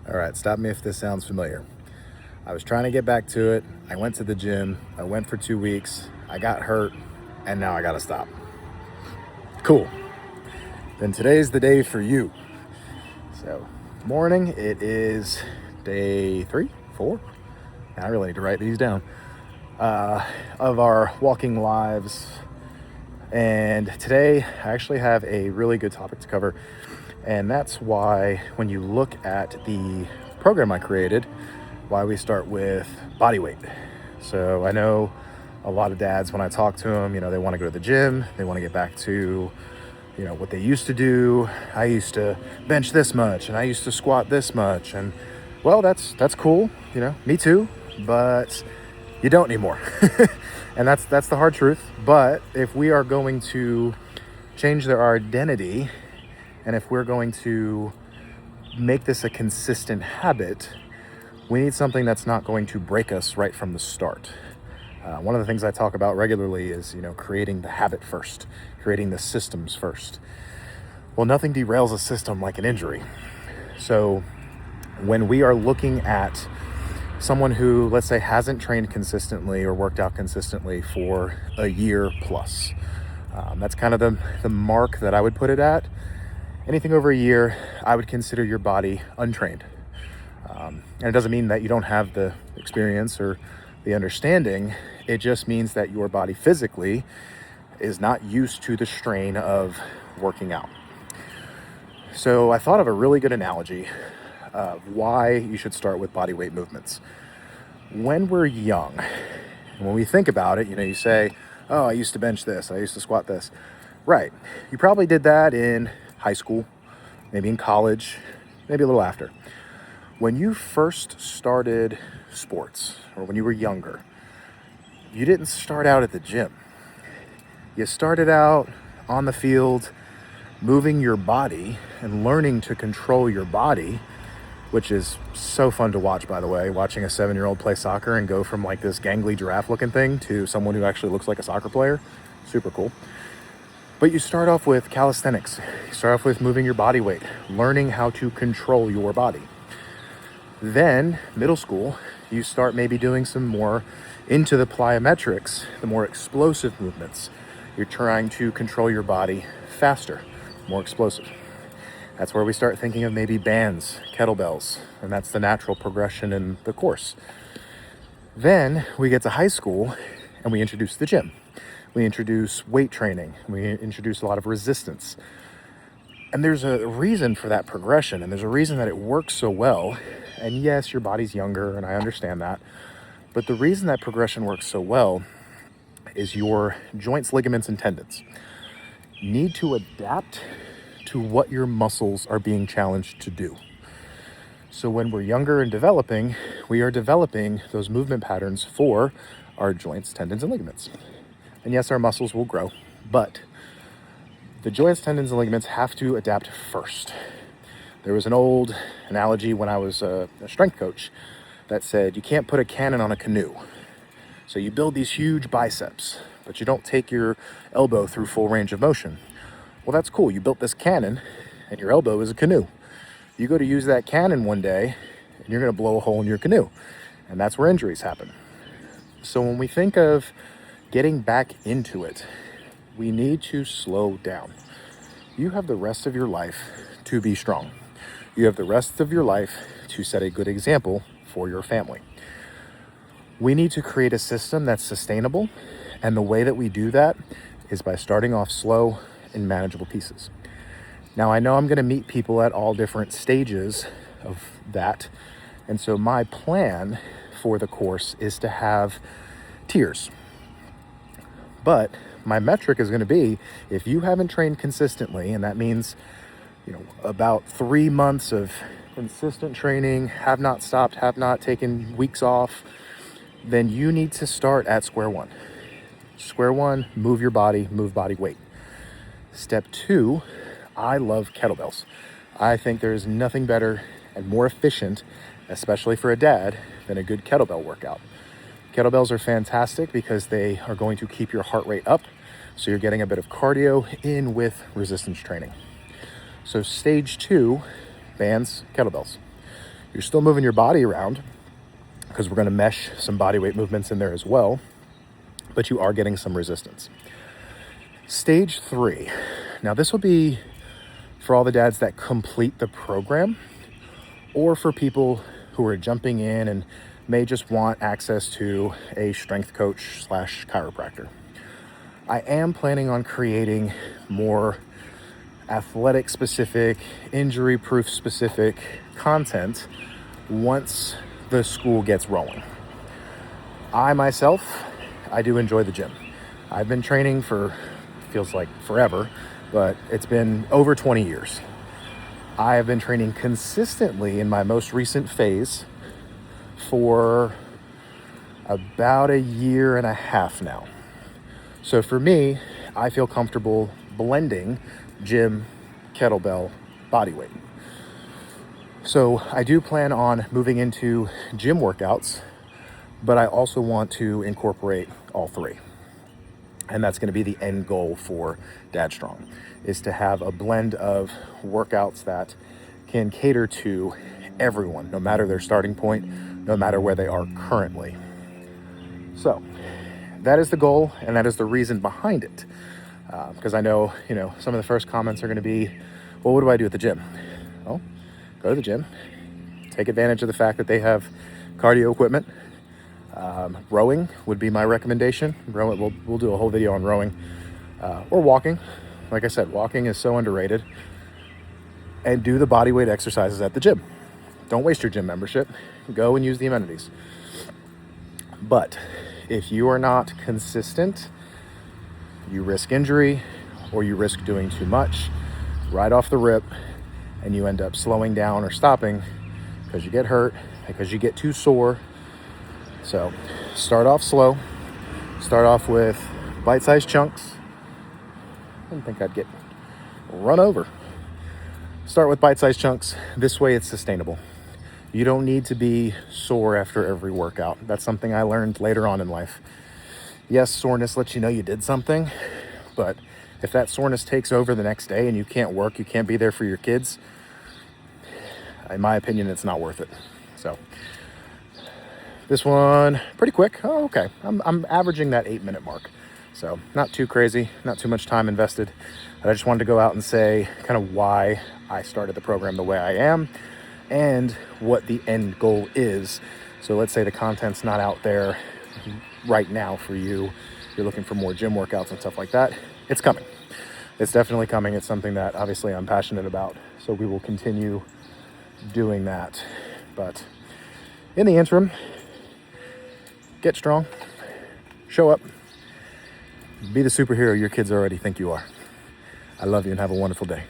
All right, stop me if this sounds familiar. I was trying to get back to it. I went to the gym. I went for 2 weeks. I got hurt, and now I gotta stop. Cool. Then today's the day for you. So, morning, it is day 3, 4. I really need to write these down. Of our walking lives. And today, I actually have a really good topic to cover. And that's why when you look at the program I created, why we start with Bodyweight. So I know a lot of dads, when I talk to them, they want to go to the gym. They want to get back to, what they used to do. I used to bench this much and I used to squat this much. And well, that's cool. Me too, but you don't anymore. And that's the hard truth. But if we are going to change our identity, and if we're going to make this a consistent habit, we need something that's not going to break us right from the start. One of the things I talk about regularly is, creating the habit first, creating the systems first. Well, nothing derails a system like an injury. So when we are looking at someone who, let's say, hasn't trained consistently or worked out consistently for a year plus, that's kind of the mark that I would put it at. Anything over a year, I would consider your body untrained. And it doesn't mean that you don't have the experience or the understanding. It just means that your body physically is not used to the strain of working out. So I thought of a really good analogy of why you should start with body weight movements. When we're young, and when we think about it, you say, oh, I used to bench this, I used to squat this. Right. You probably did that in high school, maybe in college, maybe a little after. When you first started sports, or when you were younger, you didn't start out at the gym. You started out on the field, moving your body and learning to control your body, which is so fun to watch, by the way, watching a 7-year-old play soccer and go from like this gangly giraffe looking thing to someone who actually looks like a soccer player. Super cool. But you start off with calisthenics. You start off with moving your body weight, learning how to control your body. Then, middle school, you start maybe doing some more into the plyometrics, the more explosive movements. You're trying to control your body faster, more explosive. That's where we start thinking of maybe bands, kettlebells, and that's the natural progression in the course. Then we get to high school and we introduce the gym. We introduce weight training. We introduce a lot of resistance. And there's a reason for that progression, and there's a reason that it works so well. And yes, your body's younger, and I understand that. But the reason that progression works so well is your joints, ligaments, and tendons need to adapt to what your muscles are being challenged to do. So when we're younger and developing, we are developing those movement patterns for our joints, tendons, and ligaments. And yes, our muscles will grow, but the joints, tendons, and ligaments have to adapt first. There was an old analogy when I was a strength coach that said you can't put a cannon on a canoe. So you build these huge biceps, but you don't take your elbow through full range of motion. Well, that's cool. You built this cannon and your elbow is a canoe. You go to use that cannon one day and you're going to blow a hole in your canoe. And that's where injuries happen. So when we think of getting back into it, we need to slow down. You have the rest of your life to be strong. You have the rest of your life to set a good example for your family. We need to create a system that's sustainable, and the way that we do that is by starting off slow in manageable pieces. Now, I know I'm going to meet people at all different stages of that, and so my plan for the course is to have tiers. But my metric is going to be, if you haven't trained consistently, and that means, about 3 months of consistent training, have not stopped, have not taken weeks off, then you need to start at square one. Square one, move your body, move body weight. Step 2, I love kettlebells. I think there's nothing better and more efficient, especially for a dad, than a good kettlebell workout. Kettlebells are fantastic because they are going to keep your heart rate up, so you're getting a bit of cardio in with resistance training. So stage 2, bands, kettlebells. You're still moving your body around because we're going to mesh some body weight movements in there as well, but you are getting some resistance. Stage 3. Now this will be for all the dads that complete the program, or for people who are jumping in and may just want access to a strength coach / chiropractor. I am planning on creating more athletic specific, injury proof specific content once the school gets rolling. I myself, I do enjoy the gym. I've been training for, feels like forever, but it's been over 20 years. I have been training consistently in my most recent phase for about 1.5 years now. So for me, I feel comfortable blending gym, kettlebell, body weight. So I do plan on moving into gym workouts, but I also want to incorporate all 3. And that's going to be the end goal for Dad Strong, is to have a blend of workouts that can cater to everyone, no matter their starting point, no matter where they are currently. So that is the goal, and that is the reason behind it. Because I know, some of the first comments are going to be, well, what do I do at the gym? Well, go to the gym, take advantage of the fact that they have cardio equipment. Rowing would be my recommendation. We'll do a whole video on rowing, or walking. Like I said, walking is so underrated. And do the body weight exercises at the gym. Don't waste your gym membership. Go and use the amenities. But if you are not consistent, you risk injury, or you risk doing too much right off the rip, and you end up slowing down or stopping because you get hurt, because you get too sore. So start off slow. Start off with bite-sized chunks. I didn't think I'd get run over. Start with bite-sized chunks. This way it's sustainable. You don't need to be sore after every workout. That's something I learned later on in life. Yes, soreness lets you know you did something, but if that soreness takes over the next day and you can't work, you can't be there for your kids, in my opinion, it's not worth it. So this one, pretty quick. Oh, okay. I'm averaging that 8-minute mark. So not too crazy, not too much time invested. But I just wanted to go out and say kind of why I started the program the way I am and what the end goal is. So let's say the content's not out there right now for you. You're looking for more gym workouts and stuff like that. It's coming. It's definitely coming. It's something that obviously I'm passionate about. So we will continue doing that. But in the interim, get strong, show up, be the superhero your kids already think you are. I love you and have a wonderful day.